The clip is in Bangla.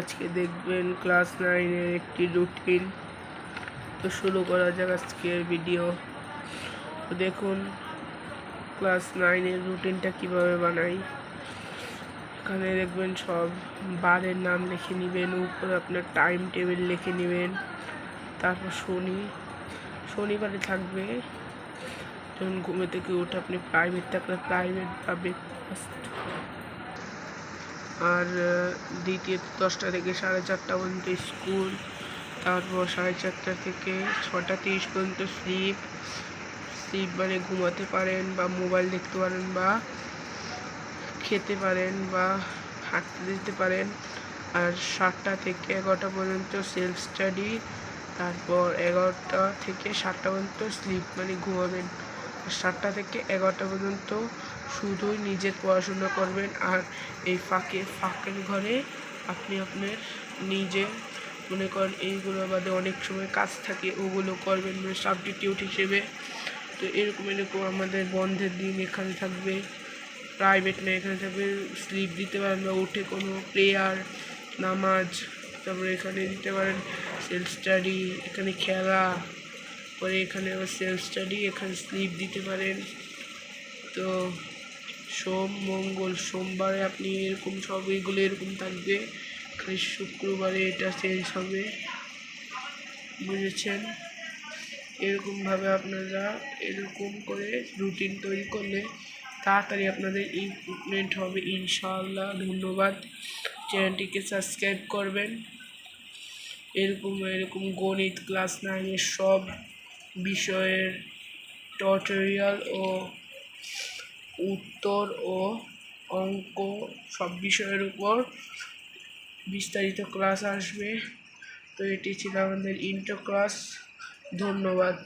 আজকে দেখবেন ক্লাস 9-এর একটি রুটিন। তো শুরু করা যাক আজকের ভিডিও। তো দেখুন ক্লাস 9-এর রুটিনটা কিভাবে বানাই। এখানে দেখবেন সব বারের নাম লিখে নেবেন, উপরে আপনার টাইম টেবিল লিখে নেবেন। তারপর শনিবারে থাকবে যখন ঘুমে থেকে উঠে আপনি প্রাইভেট থাকলে প্রাইভেট বা ব্রেকফাস্ট, আর দ্বিতীয়ত 10টা থেকে 4:30 পর্যন্ত স্কুল, তারপর 4:30 থেকে 6:30 পর্যন্ত স্লিপ মানে ঘুমাতে পারেন বা মোবাইল দেখতে পারেন বা খেতে পারেন বা হাঁটতে যেতে পারেন। আর 7টা থেকে 11টা পর্যন্ত সেলফ স্টাডি, তারপর 11টা থেকে 7টা পর্যন্ত স্লিপ মানে ঘুমাবেন। আর 7টা থেকে 11টা পর্যন্ত শুধুই নিজের পড়াশোনা করবেন। আর এই ফাঁকের ঘরে আপনি আপনার নিজে মনে করেন এইগুলো বাদে অনেক সময় কাজ থাকে, ওগুলো করবেন মানে সাবস্টিটিউট হিসেবে। তো এরকম আমাদের বন্ধের দিন এখানে থাকবে প্রাইভেট না, এখানে থাকবে স্লিপ দিতে পারেন বা উঠে কোনো প্রেয়ার নামাজ, তারপরে এখানে দিতে পারেন সেলফ স্টাডি, এখানে খেলা, পরে এখানে আবার সেলফ স্টাডি, এখানে স্লিপ দিতে পারেন। তো সোমবারে আপনি এরকম সব এইগুলো এরকম থাকবে, খালি শুক্রবারে এটা চেঞ্জ হবে, বুঝেছেন? এরকমভাবে আপনারা এরকম করে রুটিন তৈরি করলে তাড়াতাড়ি আপনাদের ইমপ্রুভমেন্ট হবে ইনশাআল্লাহ। ধন্যবাদ। চ্যানেলটিকে সাবস্ক্রাইব করবেন। এরকম গণিত ক্লাস 9-এর সব বিষয়ের টিউটোরিয়াল ও উত্তর ও অঙ্ক সব বিষয়ের উপর বিস্তারিত ক্লাস আসবে। তো এটি ছিল আমাদের ইন্ট্রো ক্লাস। ধন্যবাদ।